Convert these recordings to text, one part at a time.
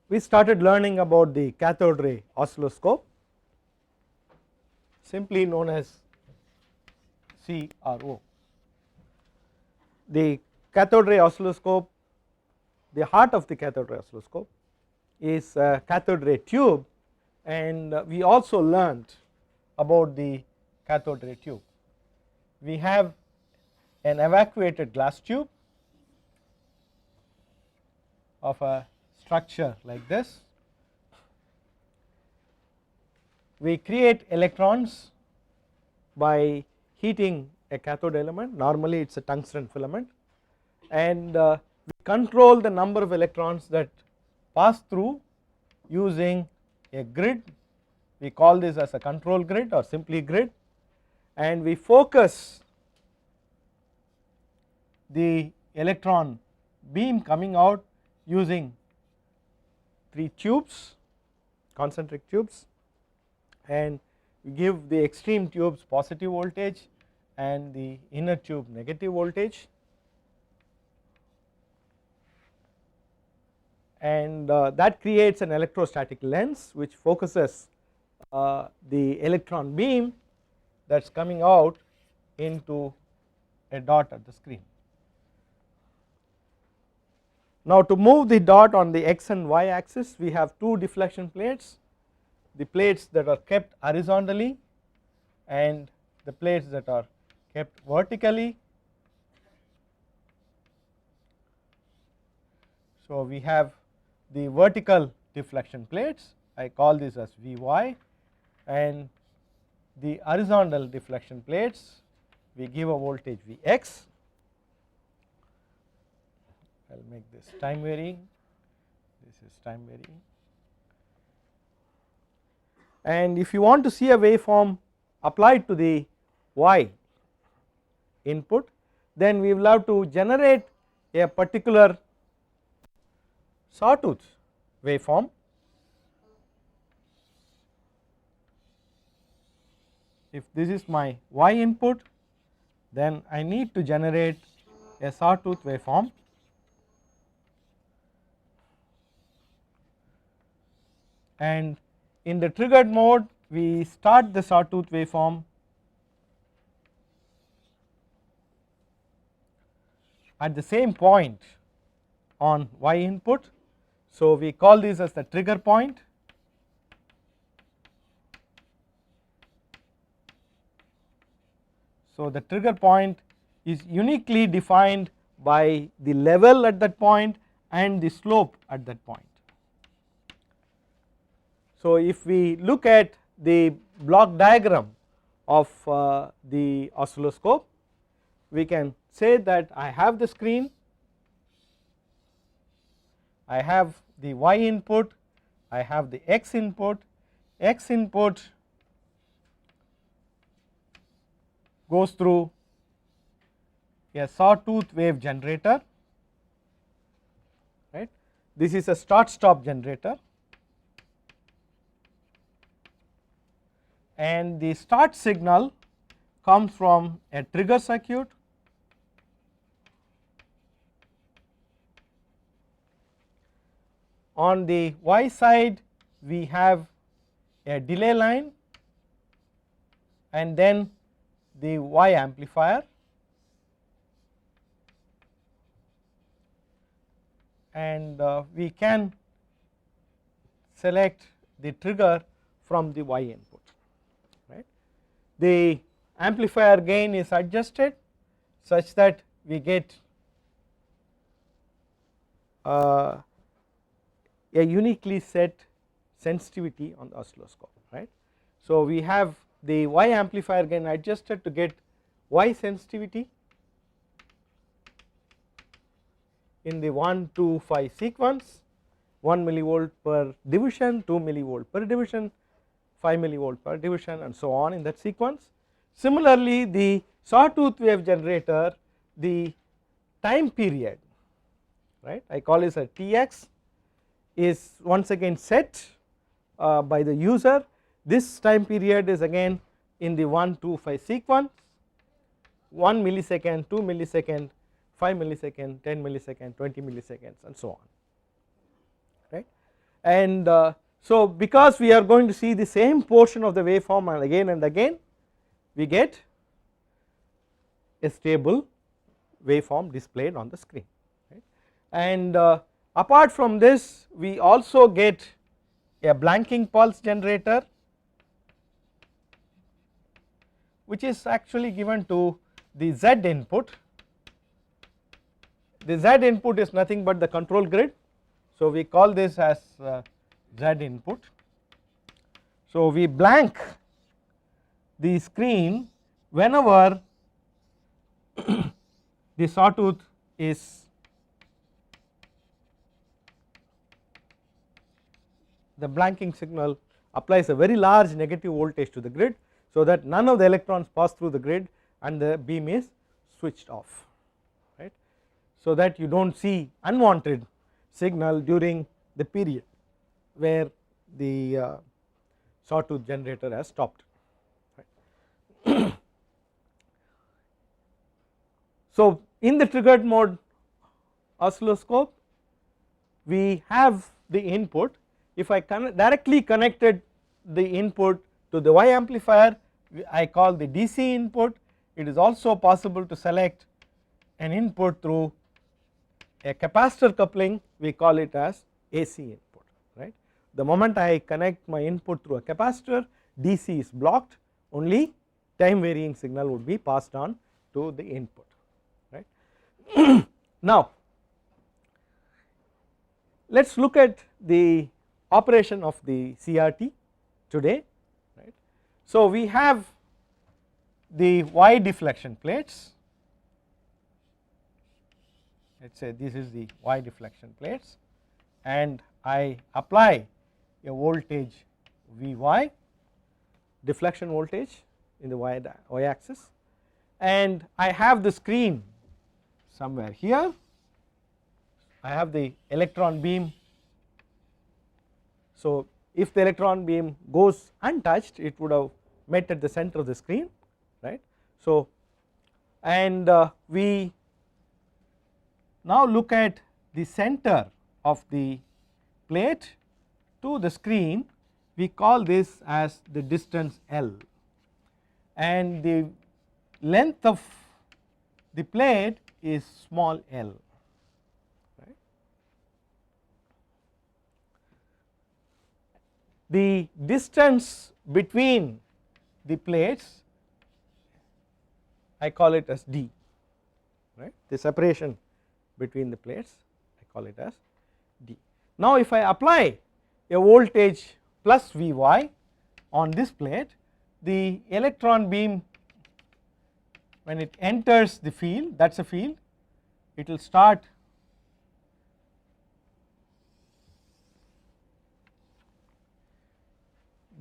we started learning about the cathode ray oscilloscope, simply known as CRO. The cathode ray oscilloscope, the heart of the cathode ray oscilloscope is a cathode ray tube, and we also learned about the cathode ray tube. We have an evacuated glass tube of a structure like this. We create electrons by heating a cathode element, normally it is a tungsten filament, and we control the number of electrons that pass through using a grid. We call this as a control grid or simply grid, and we focus the electron beam coming out using 3 tubes, concentric tubes, and we give the extreme tubes positive voltage and the inner tube negative voltage, and that creates an electrostatic lens which focuses the electron beam that is coming out into a dot at the screen. Now to move the dot on the x and y axis, we have 2 deflection plates, the plates that are kept horizontally and the plates that are kept vertically. So we have the vertical deflection plates, I call this as Vy, and the horizontal deflection plates we give a voltage Vx. I will make this time varying, this is time varying. And if you want to see a waveform applied to the y input, then we will have to generate a particular sawtooth waveform. If this is my y input, then I need to generate a sawtooth waveform, and in the triggered mode we start the sawtooth waveform at the same point on y input. So we call this as the trigger point, so the trigger point is uniquely defined by the level at that point and the slope at that point. So if we look at the block diagram of the oscilloscope, we can say that I have the screen, I have the y input, I have the x input goes through a sawtooth wave generator, right. This is a start stop generator, and the start signal comes from a trigger circuit, on the y side we have a delay line and then the y amplifier, and we can select the trigger from the y input, right. The amplifier gain is adjusted such that we get a uniquely set sensitivity on the oscilloscope, right. So we have the y amplifier gain adjusted to get y sensitivity in the 1, 2, 5 sequence, 1 millivolt per division, 2 millivolt per division, 5 millivolt per division, and so on in that sequence. Similarly, the sawtooth wave generator, the time period, right, I call this a Tx, is once again set by the user. This time period is again in the 1, 2, 5 sequence, 1 millisecond, 2 millisecond, 5 millisecond, 10 millisecond, 20 milliseconds, and so on, right. and so because we are going to see the same portion of the waveform and again we get a stable waveform displayed on the screen, right. And apart from this we also get a blanking pulse generator which is actually given to the Z input. The Z input is nothing but the control grid, so we call this as Z input. So we blank the screen whenever the sawtooth is the blanking signal applies a very large negative voltage to the grid, so that none of the electrons pass through the grid and the beam is switched off, right. So that you do not see unwanted signal during the period where the sawtooth generator has stopped, right. So in the triggered mode oscilloscope we have the input. If I directly connected the input to the Y amplifier, I call the DC input. It is also possible to select an input through a capacitor coupling, we call it as AC input, right. The moment I connect my input through a capacitor, DC is blocked, only time varying signal would be passed on to the input, right. Now let us look at the operation of the CRT today, right. So we have the Y deflection plates, let us say this is the Y deflection plates, and I apply a voltage Vy, deflection voltage in the Y axis, and I have the screen somewhere here. I have the electron beam. So if the electron beam goes untouched, it would have met at the center of the screen, right. So and we now look at the center of the plate to the screen, we call this as the distance L, and the length of the plate is small l, right. The distance between the plates I call it as d, right. The separation between the plates I call it as d. Now if I apply a voltage plus Vy on this plate, the electron beam when it enters the field, that is a field, it will start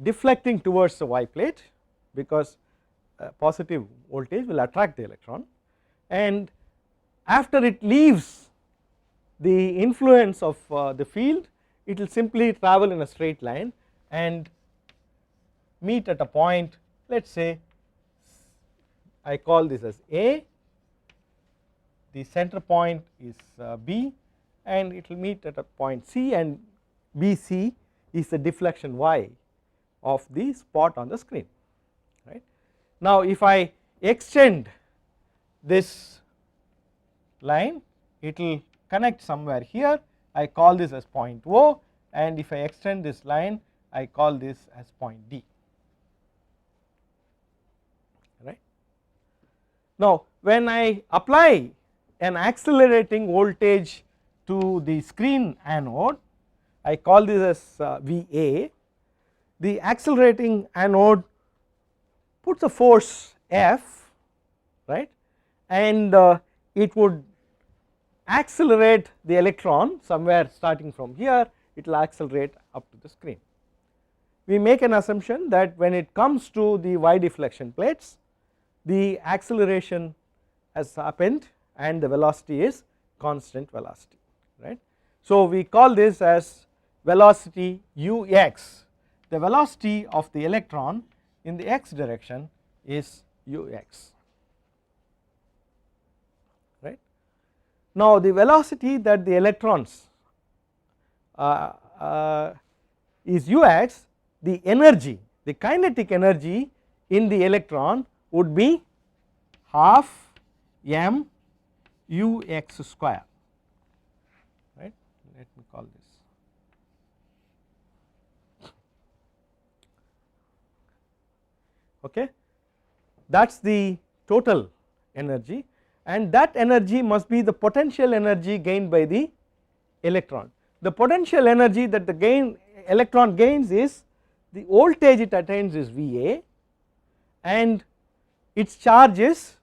deflecting towards the Y plate, because positive voltage will attract the electron, and after it leaves the influence of the field, it will simply travel in a straight line and meet at a point, let us say I call this as A, the center point is B, and it will meet at a point C, and BC is the deflection Y of the spot on the screen, right. Now if I extend this line, it will connect somewhere here, I call this as point O, and if I extend this line, I call this as point D, right. Now when I apply an accelerating voltage to the screen anode, I call this as VA, the accelerating anode puts a force F, right, and it would accelerate the electron somewhere starting from here, it will accelerate up to the screen. We make an assumption that when it comes to the Y deflection plates, the acceleration has happened and the velocity is constant velocity, right. So we call this as velocity ux, the velocity of the electron in the x direction is ux, right. Now the velocity that the electrons is ux, the energy, the kinetic energy in the electron would be half m ux square, right. Let me call this. Okay. That is the total energy, and that energy must be the potential energy gained by the electron. The potential energy that the electron gains is the voltage it attains is Va, and its charge is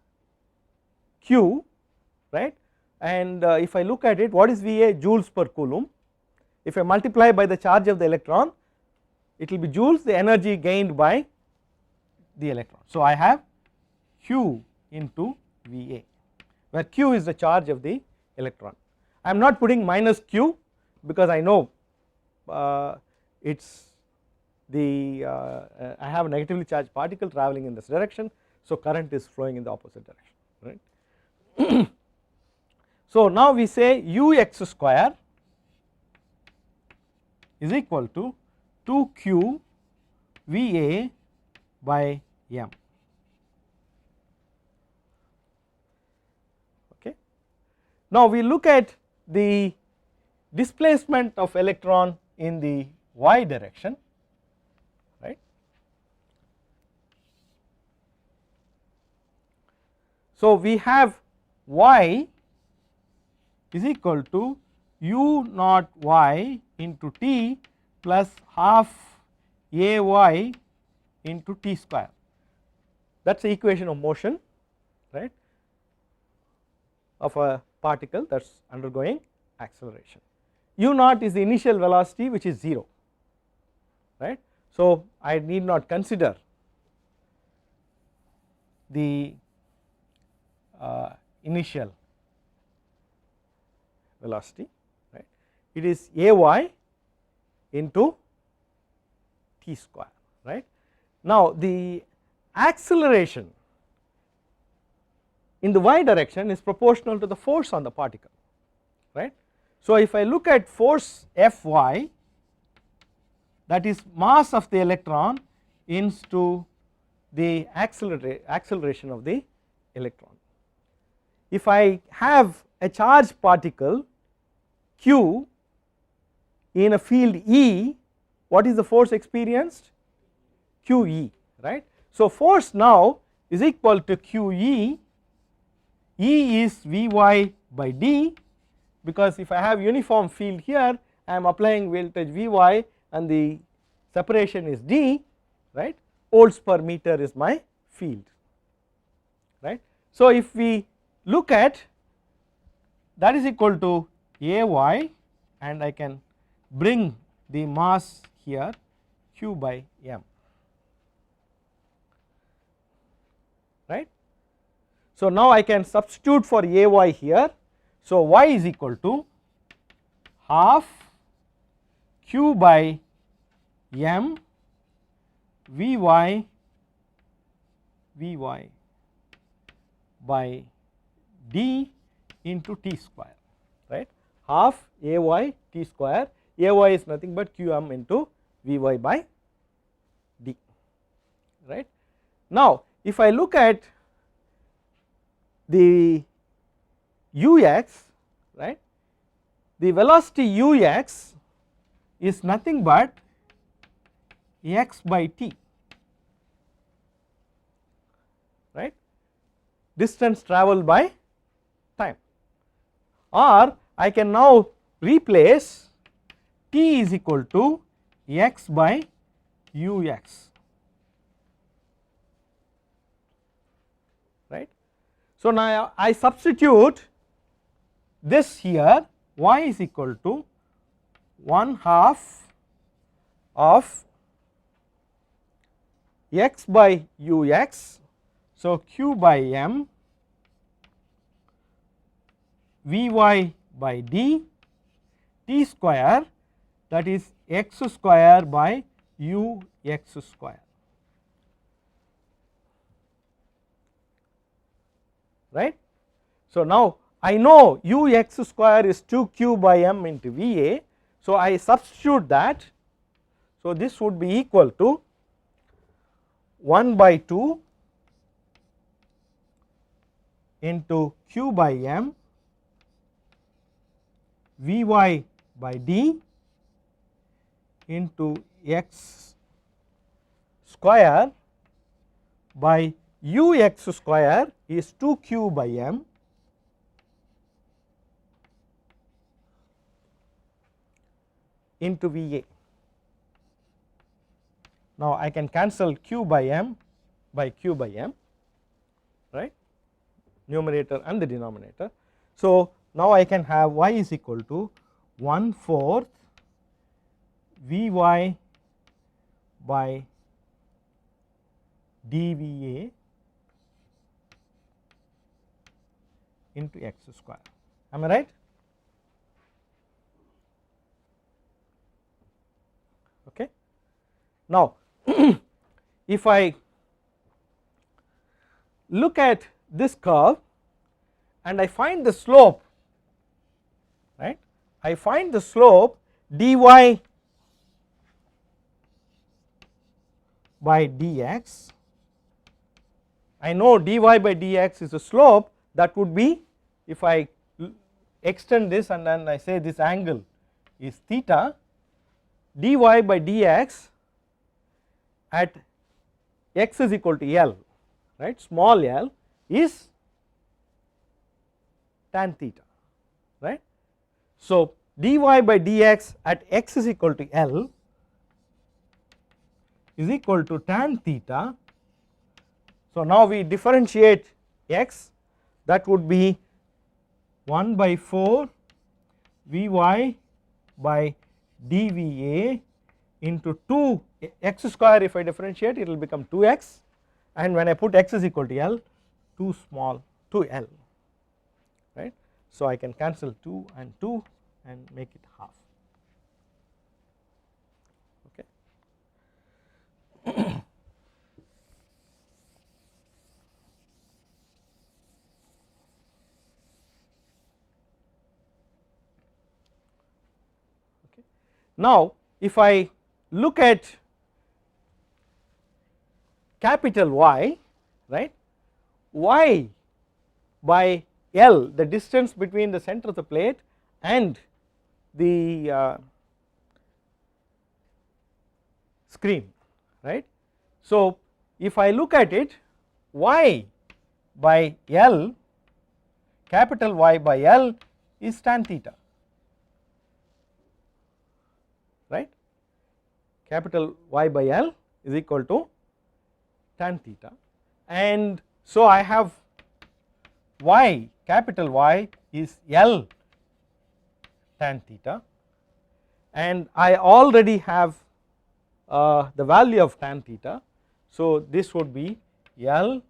Q, right. And if I look at it, what is Va? Joules per coulomb. If I multiply by the charge of the electron, it will be joules, the energy gained by the electron. So I have Q into Va, where Q is the charge of the electron. I am not putting minus Q because I know it is the I have a negatively charged particle traveling in this direction, so current is flowing in the opposite direction, right. So now we say ux square is equal to 2q Va by m. Okay. Now we look at the displacement of electron in the y direction, right. So we have y is equal to u naught y into t plus half ay into t square. That is the equation of motion, right, of a particle that is undergoing acceleration. U naught is the initial velocity, which is 0, right. So I need not consider the initial velocity, right. It is ay into t square, right. Now the acceleration in the y direction is proportional to the force on the particle, right. So if I look at force Fy, that is mass of the electron into the acceleration of the electron. If I have a charged particle q in a field E, what is the force experienced? QE, right. So force now is equal to QE, E is Vy by d, because if I have uniform field here, I am applying voltage Vy and the separation is d, right. Volts per meter is my field, right. So if we look at that is equal to Ay, and I can bring the mass here q by m, right. So now I can substitute for Ay here. So y is equal to half q by m Vy by d into t square, right, half Ay t square. Ay is nothing but qm into Vy by d, right. Now if I look at the ux, right, the velocity ux is nothing but x by t, right, distance travelled by time, or I can now replace t is equal to x by ux, right. So now I substitute this here, y is equal to 1/2 of x by ux, so q by m Vy by d t square, that is x square by ux square, right. So now I know ux square is 2q by m into Va, So, I substitute that. So, this would be equal to 1 by 2 into q by m Vy by d into x square by ux square is 2q by m into Va. Now, I can cancel q by m by q by m, right, numerator and the denominator. So, now I can have y is equal to 1/4 Vy by dVa into x square. Am I right? Okay. Now, if I look at this curve and I find the slope, right, I find the slope dy by dx. I know dy by dx is a slope that would be, if I extend this and then I say this angle is theta, dy by dx at x is equal to L, right, small l is tan theta, right. So, dy by dx at x is equal to L is equal to tan theta. So, now we differentiate x, that would be 1 by 4 Vy by dVa into 2 x square. If I differentiate, it will become 2x, and when I put x is equal to L, 2 small 2L, right. So, I can cancel 2 and 2 and make it half. Okay. Now, if I look at capital Y, right, Y by L, the distance between the center of the plate and the screen, right. So, if I look at it, Y by L, capital Y by L is tan theta, right, capital Y by L is equal to tan theta, and so I have Y, capital Y is L tan theta, and I already have the value of tan theta. So, this would be L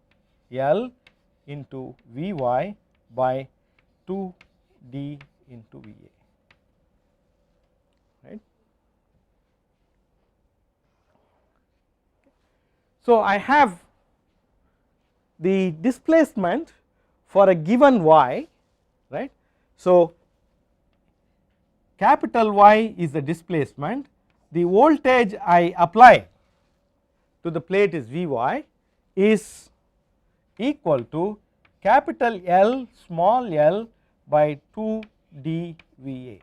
into Vy by 2d into Va, right. So, I have the displacement for a given y, right. So, capital Y is the displacement, the voltage I apply to the plate is Vy is equal to capital L small l by 2d Va,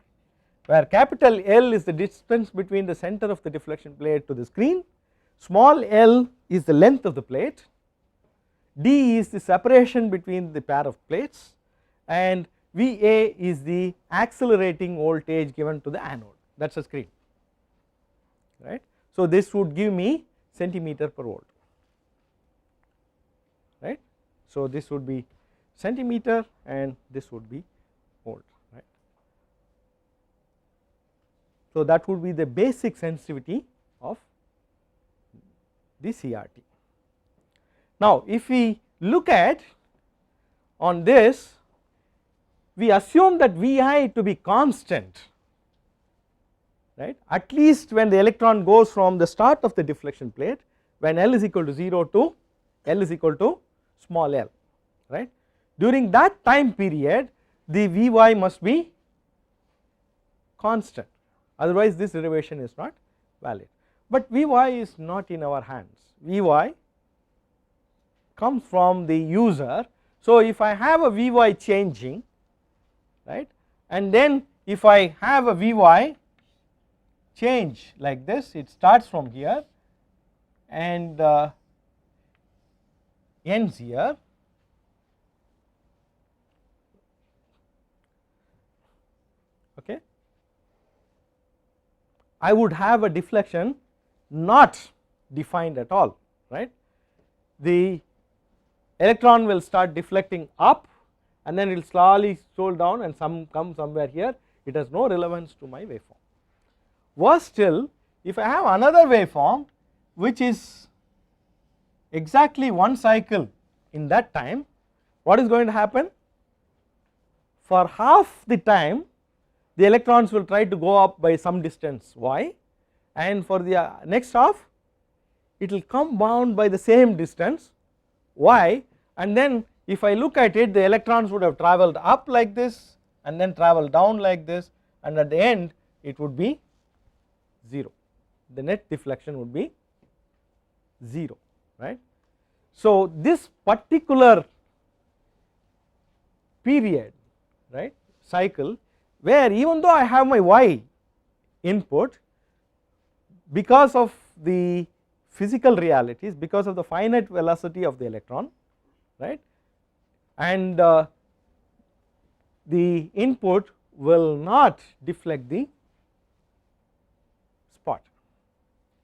where capital L is the distance between the center of the deflection plate to the screen, small l is the length of the plate, d is the separation between the pair of plates, and Va is the accelerating voltage given to the anode, that is a screen, right. So, this would give me centimeter per volt, right. So, this would be centimeter and this would be volt, right. So, that would be the basic sensitivity of the CRT. Now, if we look at on this, we assume that Vi to be constant, right, at least when the electron goes from the start of the deflection plate, when L is equal to 0 to L is equal to small l, right. During that time period, the Vy must be constant, otherwise this derivation is not valid. But Vy is not in our hands, Vy comes from the user. So, if I have a Vy changing, right, and then if I have a Vy change like this, it starts from here and ends here, okay, I would have a deflection not defined at all, right. The electron will start deflecting up and then it will slowly roll down and come somewhere here, it has no relevance to my waveform. Worse still, if I have another waveform which is exactly one cycle in that time, what is going to happen? For half the time the electrons will try to go up by some distance y, and for the next half it will come bound by the same distance y, and then if I look at it, the electrons would have travelled up like this and then travel down like this, and at the end it would be 0, the net deflection would be 0, right. So, this particular period, right, cycle, where even though I have my y input, because of the physical realities, because of the finite velocity of the electron, right, and the input will not deflect the spot,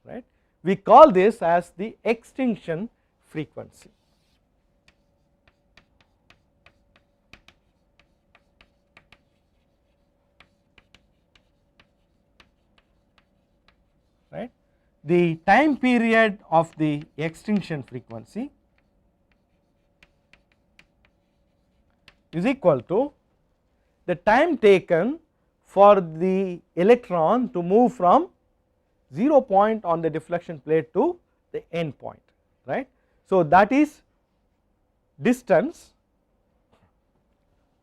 right. We call this as the extinction frequency. Right. The time period of the extinction frequency is equal to the time taken for the electron to move from 0 point on the deflection plate to the end point, right. So, that is distance,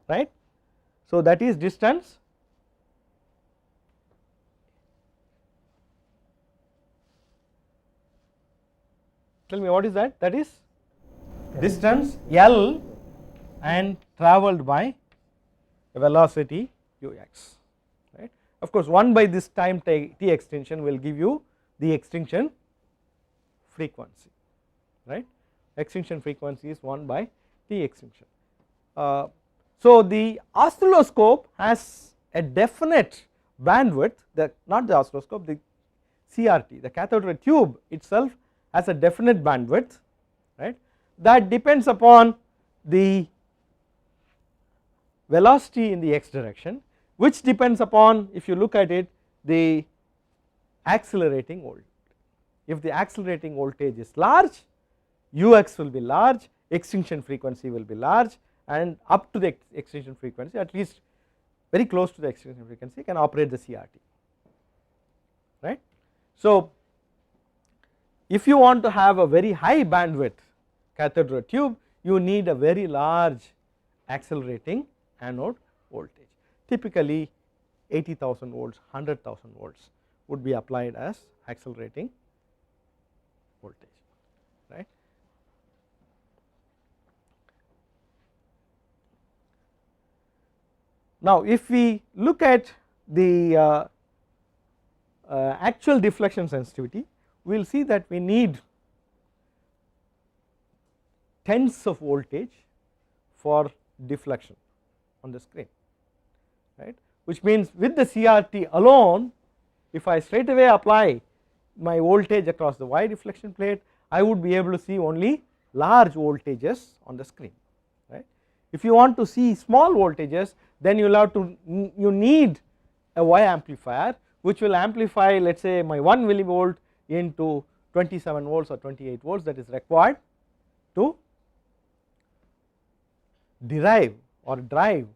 right. So, that is distance tell me what is that? That is distance L and travelled by a velocity ux, right. Of course, 1 by this time t extinction will give you the extinction frequency, right. Extinction frequency is 1 by t extinction. So, the oscilloscope has a definite bandwidth, not the oscilloscope, the CRT, the cathode ray tube itself has a definite bandwidth, right, that depends upon the velocity in the x direction, which depends upon, if you look at it, the accelerating voltage. If the accelerating voltage is large, ux will be large, extinction frequency will be large, and up to the extinction frequency, at least very close to the extinction frequency, can operate the CRT, right. So, if you want to have a very high bandwidth cathode ray tube, you need a very large accelerating anode voltage. Typically 80,000 volts, 100,000 volts would be applied as accelerating voltage, right. Now, if we look at the actual deflection sensitivity, we will see that we need tens of voltage for deflection on the screen, right, which means with the CRT alone, if I straight away apply my voltage across the y deflection plate, I would be able to see only large voltages on the screen, right. If you want to see small voltages, then you need a y amplifier which will amplify, let us say, my 1 millivolt into 27 volts or 28 volts, that is required to derive or drive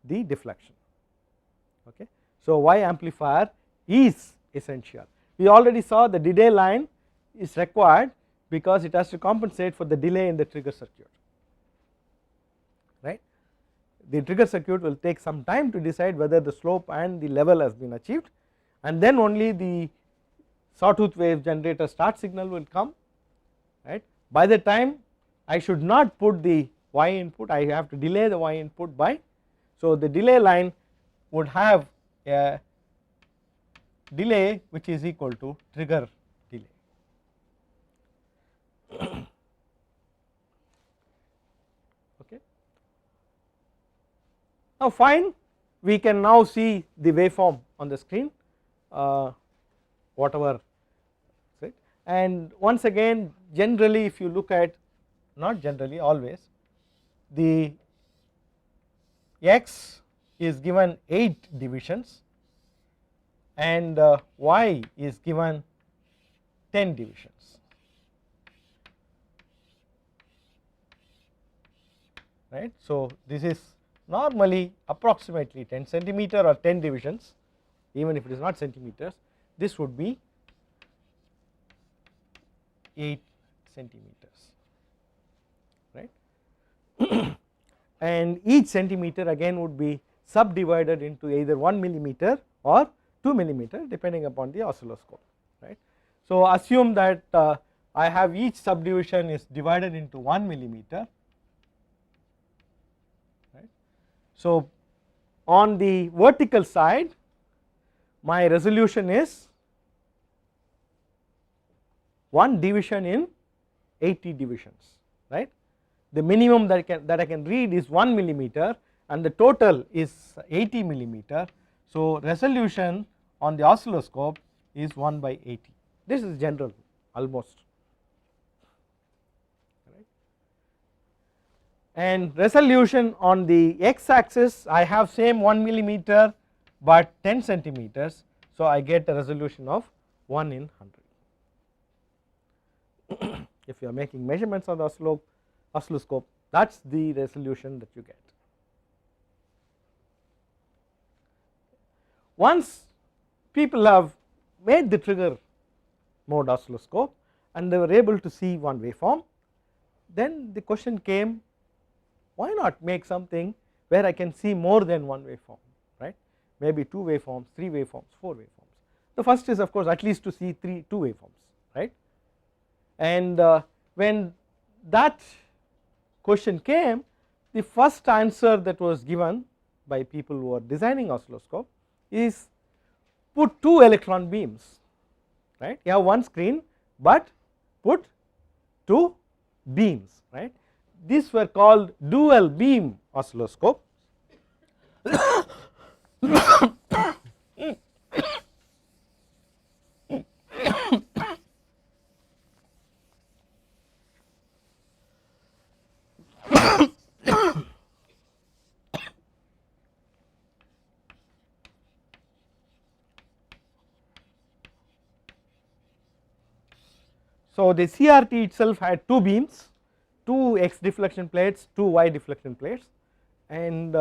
the deflection, okay. So, y amplifier is essential. We already saw the delay line is required because it has to compensate for the delay in the trigger circuit, right. The trigger circuit will take some time to decide whether the slope and the level has been achieved, and then only the sawtooth wave generator start signal will come, right. By the time I should not put the y input, I have to delay the y input by, so the delay line would have a delay which is equal to trigger delay. Okay. Now fine, we can now see the waveform on the screen, whatever, right. And once again, generally if you look at, not generally, always, the x is given 8 divisions and y is given 10 divisions, right. So this is normally approximately 10 centimeter or 10 divisions, even if it is not centimeters, this would be 8 centimeters, right. And each centimeter again would be subdivided into either 1 millimeter or 2 millimeter depending upon the oscilloscope, right. So assume that I have each subdivision is divided into 1 millimeter, right. So on the vertical side my resolution is 1 division in 80 divisions, right. The minimum that I can read is 1 millimeter and the total is 80 millimeter. So resolution on the oscilloscope is 1 by 80. This is general almost, right. And resolution on the x axis I have same 1 millimeter but 10 centimeters, so I get a resolution of 1 in 100. If you are making measurements on the oscilloscope, that is the resolution that you get. Once people have made the trigger mode oscilloscope and they were able to see one waveform, then the question came, why not make something where I can see more than one waveform, right, maybe 2 waveforms, 3 waveforms, 4 waveforms. The first is of course at least to see 2 waveforms, right. And when that question came, the first answer that was given by people who are designing oscilloscope is put 2 electron beams, right. You have one screen but put 2 beams, right. These were called dual beam oscilloscope. So the CRT itself had 2 beams, 2 x deflection plates, 2 y deflection plates, and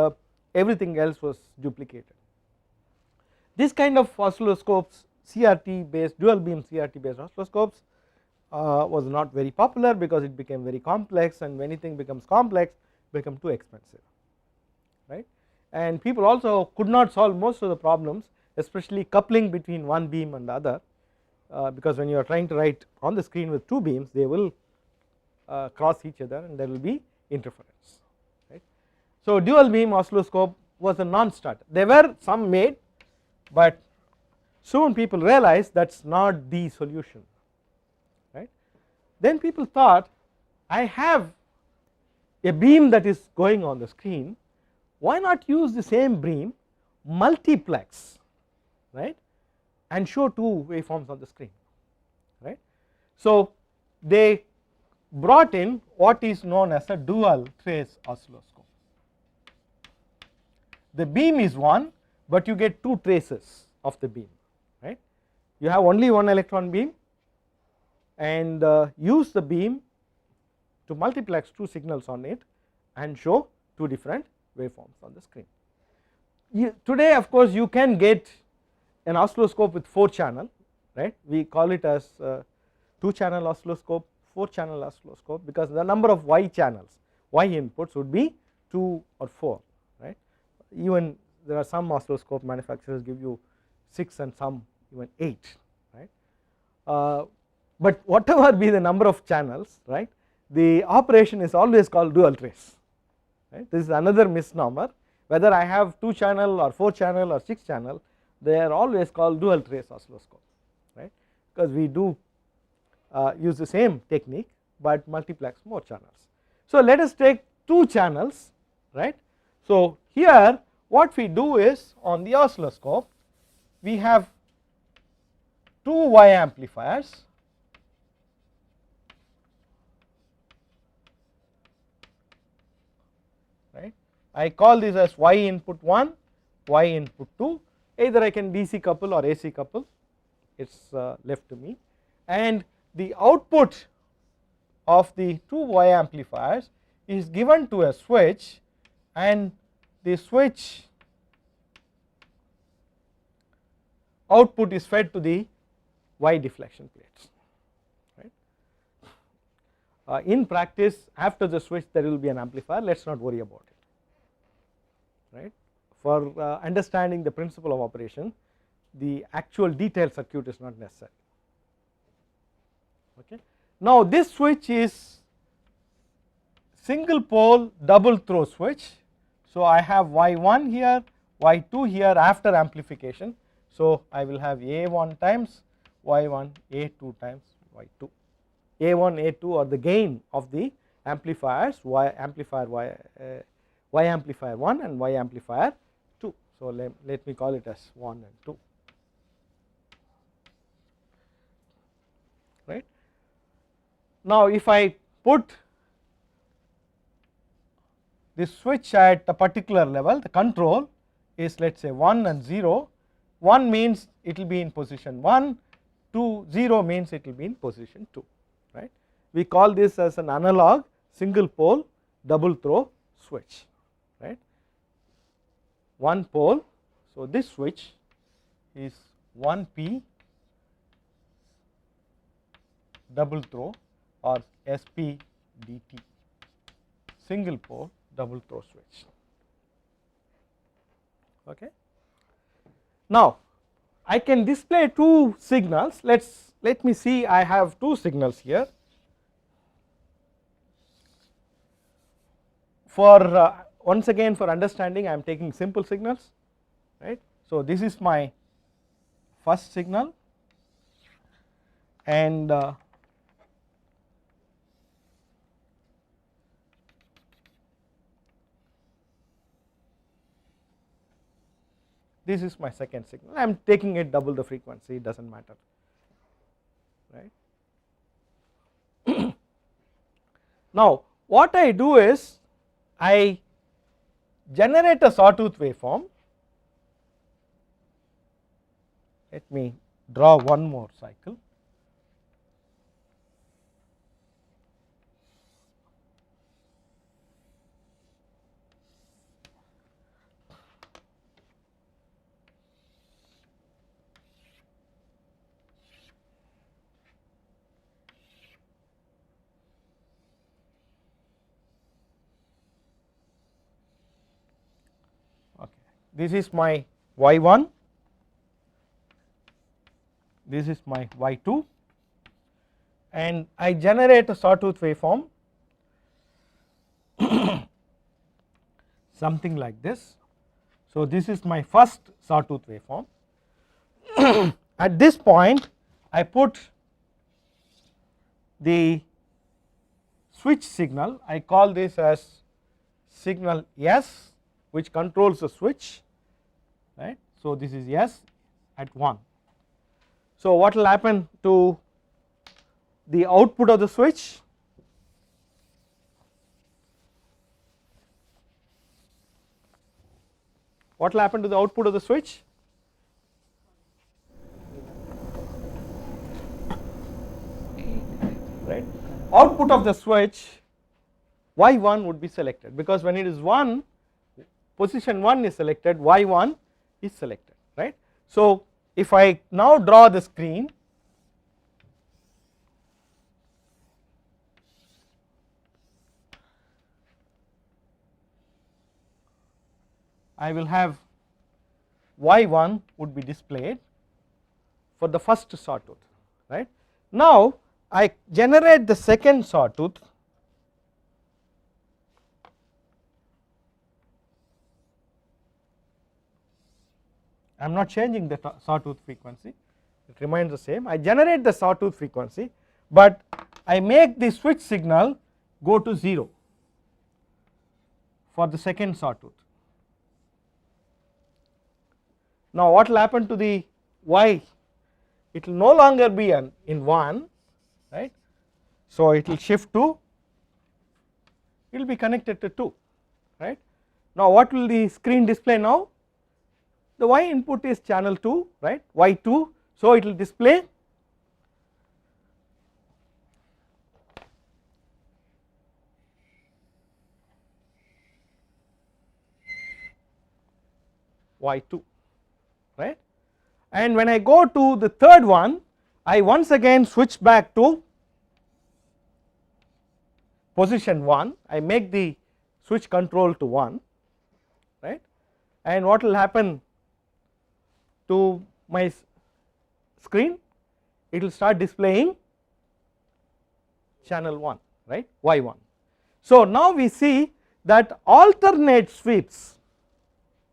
everything else was duplicated. This kind of oscilloscopes, CRT based, dual beam CRT based oscilloscopes was not very popular because it became very complex, and when anything becomes complex become too expensive, right. And people also could not solve most of the problems, especially coupling between one beam and the other, because when you are trying to write on the screen with 2 beams, they will cross each other and there will be interference, right. So dual beam oscilloscope was a non-starter. There were some made, but soon people realized that is not the solution, right. Then people thought, I have a beam that is going on the screen, why not use the same beam, multiplex, right, and show 2 waveforms on the screen, right. So they brought in what is known as a dual trace oscilloscope. The beam is one, but you get 2 traces of the beam, right. You have only one electron beam and use the beam to multiplex 2 signals on it and show 2 different waveforms on the screen. Today of course you can get an oscilloscope with 4 channel, right. We call it as 2 channel oscilloscope, 4 channel oscilloscope, because the number of y channels, y inputs would be 2 or 4, right. Even there are some oscilloscope manufacturers give you 6 and some even 8, right. But whatever be the number of channels, right, the operation is always called dual trace, right. This is another misnomer, whether I have 2 channel or 4 channel or 6 channel, they are always called dual trace oscilloscope, right, because we do use the same technique but multiplex more channels. So let us take 2 channels, right. So here what we do is, on the oscilloscope we have 2 Y amplifiers, right. I call this as Y input 1, Y input 2, either I can DC couple or AC couple, it is left to me, and the output of the 2 Y amplifiers is given to a switch, and the switch output is fed to the Y deflection plates, right. In practice, after the switch there will be an amplifier, let us not worry about it, right. For understanding the principle of operation, the actual detailed circuit is not necessary. Okay. Now this switch is single pole double throw switch, so I have Y1 here, Y2 here after amplification, so I will have A1 times Y1, A2 times Y2. A1, A2 are the gain of the amplifiers, Y amplifier 1 and Y amplifier 2. So let me call it as 1 and 2, right. Now if I put this switch at a particular level, the control is, let us say 1 and 0, 1 means it will be in position 1, 2, 0 means it will be in position 2, right. We call this as an analog single pole double throw switch, right. One pole, so this switch is 1P double throw or SPDT, single pole double throw switch. Okay. Now I can display 2 signals. Let me see, I have 2 signals here. For once again, for understanding, I am taking simple signals, right. So this is my first signal, and this is my second signal. I am taking it double the frequency, it does not matter, right. Now what I do is, I generate a sawtooth waveform. Let me draw one more cycle. This is my Y1, this is my Y2, and I generate a sawtooth waveform something like this. So this is my first sawtooth waveform. At this point I put the switch signal, I call this as signal S, which controls the switch, right. So this is S at 1. So what will happen to the output of the switch? What will happen to the output of the switch? Right. Output of the switch Y1 would be selected, because when it is 1, position 1 is selected, Y1 is selected, right. So if I now draw the screen, I will have y1 would be displayed for the first sawtooth, right. Now I generate the second sawtooth, I am not changing the sawtooth frequency, it remains the same. I generate the sawtooth frequency, but I make the switch signal go to 0 for the second sawtooth. Now what will happen to the y? It will no longer be in 1, right. So it will shift to, it will be connected to 2, right. Now what will the screen display now? The y input is channel 2, right, y2, so it will display y2, right. And when I go to the third one, I once again switch back to position 1, I make the switch control to 1, right, and what will happen to my screen? It will start displaying channel 1, right, y1. So now we see that alternate sweeps,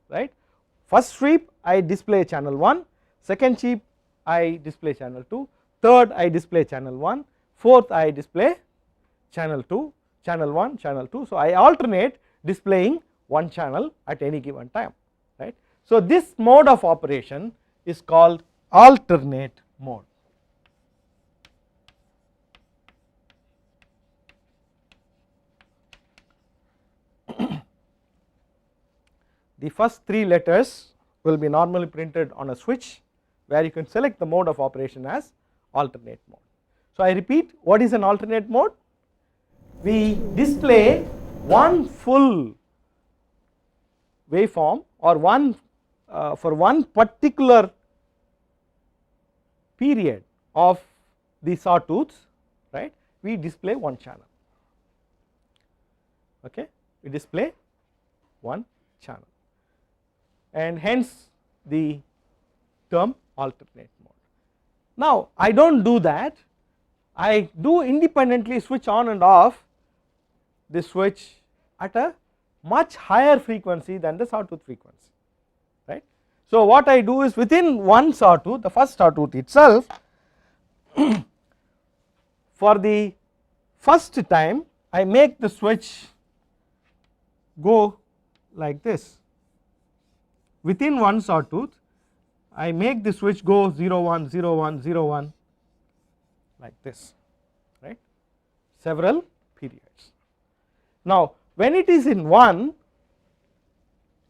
right, first sweep I display channel 1, second sweep I display channel 2, third I display channel 1, fourth I display channel 2, channel 1, channel 2. So I alternate displaying one channel at any given time, right. So this mode of operation is called alternate mode. The first 3 letters will be normally printed on a switch, where you can select the mode of operation as alternate mode. So I repeat, what is an alternate mode? We display one full waveform, or one for one particular period of the sawtooths, right, we display one channel, okay, we display one channel, and hence the term alternate mode. Now I do not do that, I do independently switch on and off the switch at a much higher frequency than the sawtooth frequency, right. So what I do is, within one sawtooth, the first sawtooth itself, for the first time I make the switch go like this. Within one sawtooth I make the switch go 0 1 0 1 0 1 like this, right, several periods. Now when it is in 1,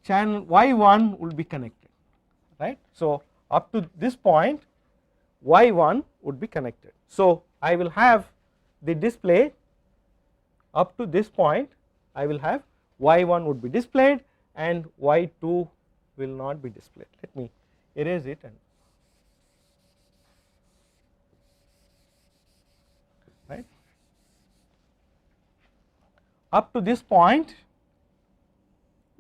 channel y1 will be connected, right. So up to this point y1 would be connected. So I will have the display up to this point, I will have y1 would be displayed and y2 will not be displayed. Let me erase it, and right, up to this point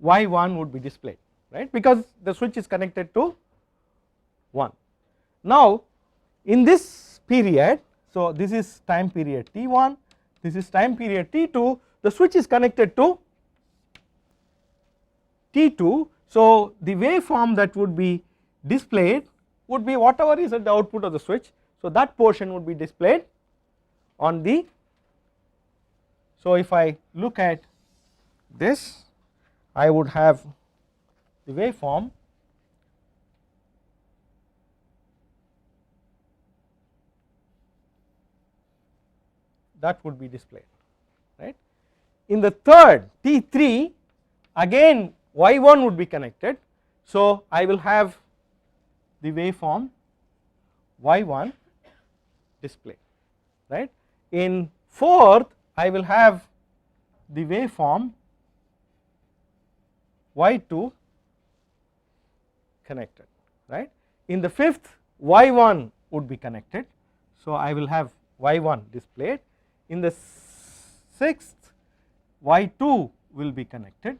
y1 would be displayed, right, because the switch is connected to 1. Now in this period, so this is time period t1, this is time period t2, the switch is connected to t2. So the waveform that would be displayed would be whatever is at the output of the switch. So that portion would be displayed on the, so if I look at this, I would have the waveform that would be displayed, right. In the third T3, again y1 would be connected, so I will have the waveform y1 displayed, right. In fourth I will have the waveform y2 connected, right. In the fifth y1 would be connected, so I will have y1 displayed. In the sixth y2 will be connected,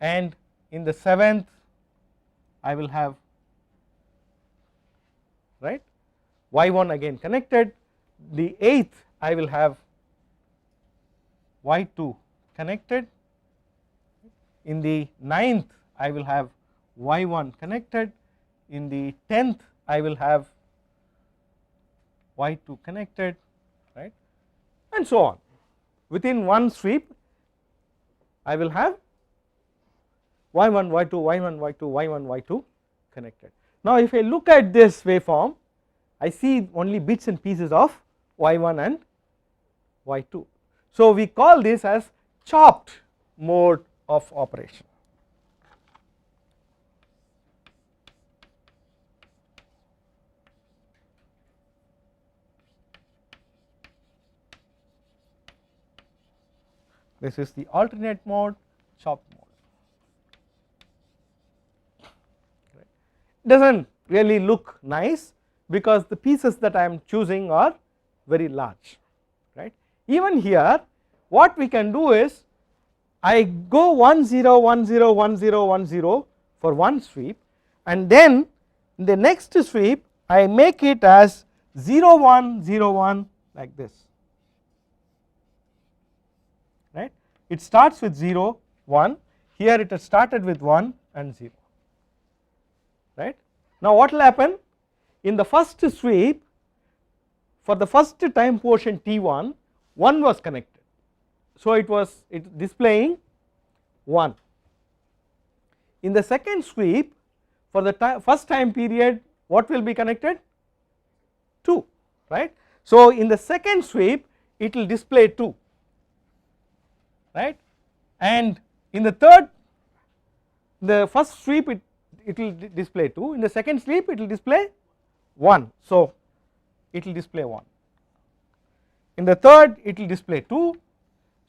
and in the seventh I will have, right, y1 again connected, the 8th I will have y2 connected, in the 9th I will have y1 connected, in the 10th I will have y2 connected, right, and so on. Within one sweep I will have y1 y2 y1 y2 y1 y2 connected. Now if I look at this waveform, I see only bits and pieces of y1 and y2. So we call this as chopped mode of operation. This is the alternate mode, chopped mode. Does not really look nice because the pieces that I am choosing are very large, right. Even here what we can do is, I go 1 0 1 0 1 0 1 0 for one sweep, and then in the next sweep I make it as 0 1 0 1 like this, right. It starts with 0 1, here it has started with 1 and 0, right. Now what will happen in the first sweep, for the first time portion t1, 1 was connected, so it was displaying 1. In the second sweep, for the first time period, what will be connected? 2, right. So in the second sweep it will display 2, right, and in the the first sweep it will display 2, in the second sweep it will display 1, so it will display 1, in the third it will display 2,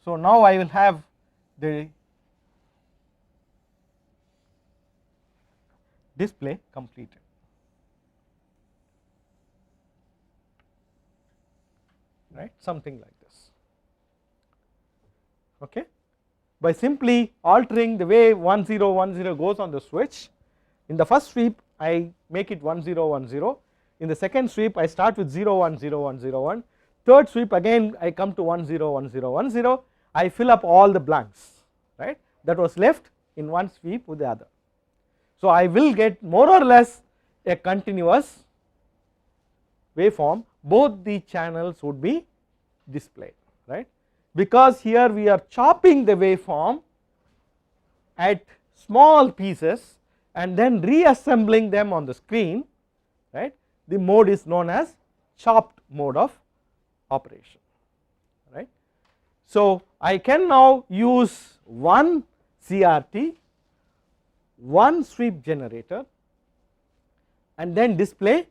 so now I will have the display completed, right, something like this, okay. By simply altering the way 1 0 1 0 goes on the switch, in the first sweep I make it 1 0 1 0, in the second sweep I start with 0 1 0 1 0 1, third sweep again I come to 1 0 1 0 1 0, I fill up all the blanks, right, that was left in one sweep with the other. So I will get more or less a continuous waveform, both the channels would be displayed, right, because here we are chopping the waveform at small pieces and then reassembling them on the screen, right. The mode is known as chopped mode of operation, right. So I can now use one CRT, one sweep generator, and then display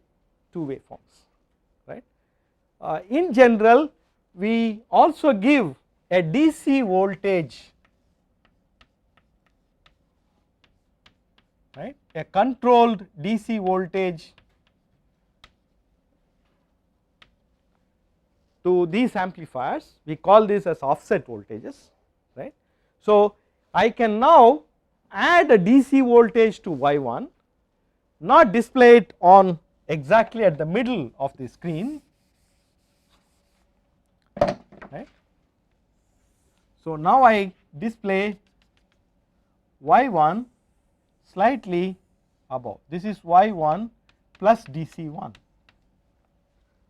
two waveforms, right. In general we also give a DC voltage, right, a controlled DC voltage to these amplifiers, we call this as offset voltages, right. So I can now add a DC voltage to y1, not display it on exactly at the middle of the screen, right. So now I display y1 slightly above, this is y1 plus DC1,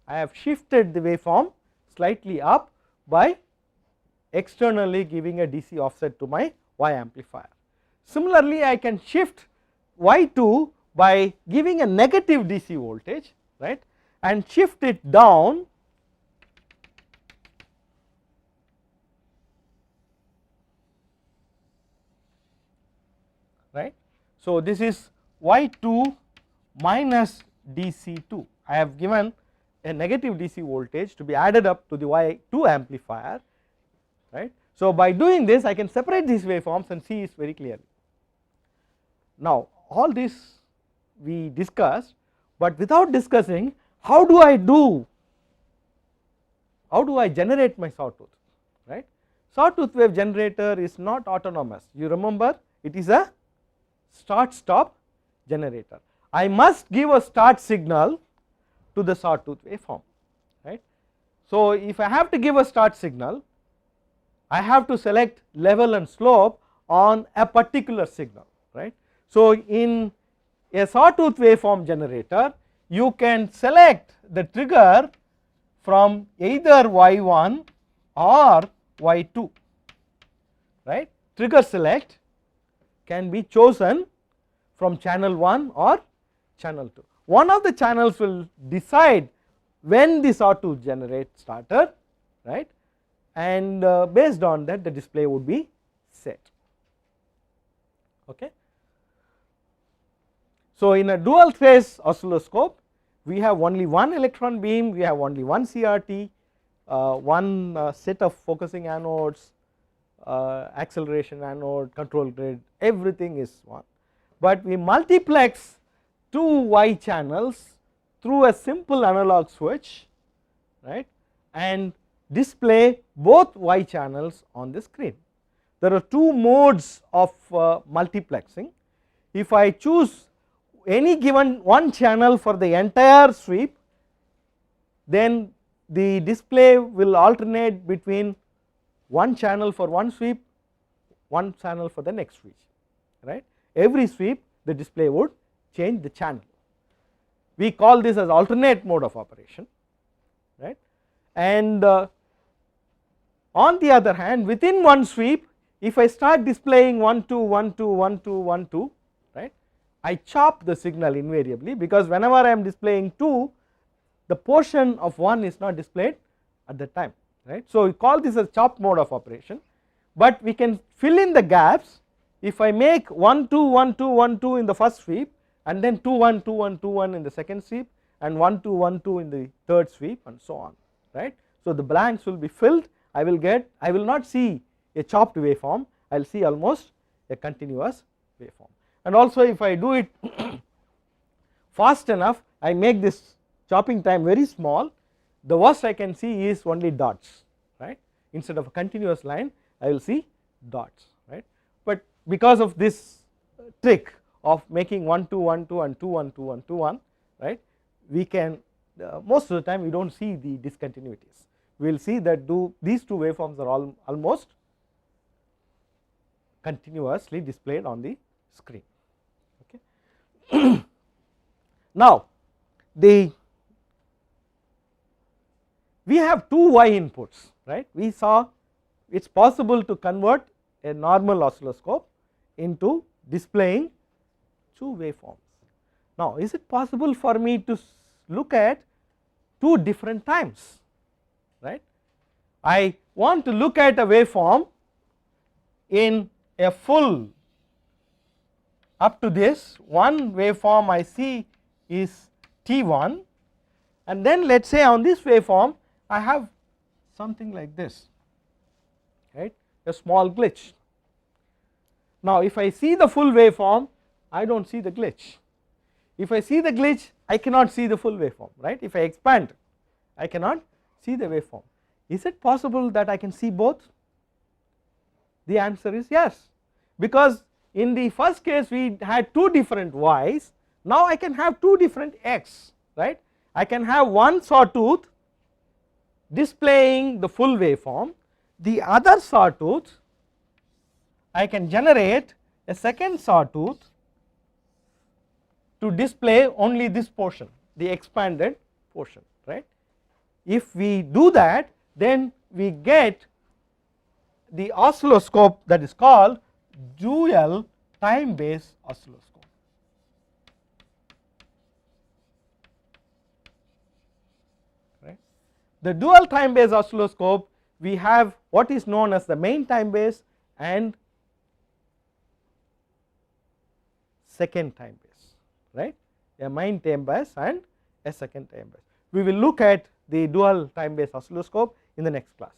I have shifted the waveform slightly up by externally giving a DC offset to my Y amplifier. Similarly I can shift y2 by giving a negative DC voltage, right, and shift it down right. So this is y2 minus DC2, I have given a negative DC voltage to be added up to the y2 amplifier, right. So by doing this I can separate these waveforms and see it very clearly. Now all this we discussed, but without discussing how do I generate my sawtooth, right. Sawtooth wave generator is not autonomous, you remember it is a start stop generator. I must give a start signal to the sawtooth waveform, right. So, if I have to give a start signal, I have to select level and slope on a particular signal, right. So, in a sawtooth waveform generator, you can select the trigger from either y1 or y2, right. Trigger select can be chosen from channel 1 or channel 2. One of the channels will decide when the sawtooth generate started, right, and based on that the display would be set. Okay. So, in a dual phase oscilloscope, we have only one electron beam, we have only one CRT, one set of focusing anodes, acceleration anode, control grid, everything is one, but we multiplex two Y channels through a simple analog switch, right, and display both Y channels on the screen. There are two modes of multiplexing. If I choose any given one channel for the entire sweep, then the display will alternate between one channel for one sweep, one channel for the next sweep, right. Every sweep the display would change the channel. We call this as alternate mode of operation, right. And on the other hand, within one sweep, if I start displaying 1 2 1 2 1 2 1 2, right, I chop the signal invariably, because whenever I am displaying 2, the portion of 1 is not displayed at the time, right. So, we call this as chop mode of operation, but we can fill in the gaps. If I make 1 2 1 2 1 2 in the first sweep, and then 2 1 2 1 2 1 in the second sweep, and 1 2 1 2 in the third sweep, and so on, right. So, the blanks will be filled. I will not see a chopped waveform, I will see almost a continuous waveform. And also, if I do it fast enough, I make this chopping time very small, the worst I can see is only dots, right. Instead of a continuous line, I will see dots, right. But because of this trick of making 1 2 1 2 and 2 1 2 1 2 1, right, we can most of the time we do not see the discontinuities. We will see that these two waveforms are almost continuously displayed on the screen. Okay. Now, we have two Y inputs, right. We saw it is possible to convert a normal oscilloscope into displaying two waveforms. Now, is it possible for me to look at two different times, right. I want to look at a waveform in a full, up to this one waveform I see is T1, and then let us say on this waveform I have something like this, right, a small glitch. Now, if I see the full waveform, I do not see the glitch. If I see the glitch, I cannot see the full waveform, right. If I expand, I cannot see the waveform. Is it possible that I can see both? The answer is yes, because in the first case we had two different Y's, now I can have two different X, right. I can have one sawtooth displaying the full waveform, the other sawtooth I can generate a second sawtooth to display only this portion, the expanded portion, right. If we do that, then we get the oscilloscope that is called dual time based oscilloscope. Right. The dual time based oscilloscope, we have what is known as the main time base and second time base, right, a main time base and a second time base. We will look at the dual time based oscilloscope in the next class.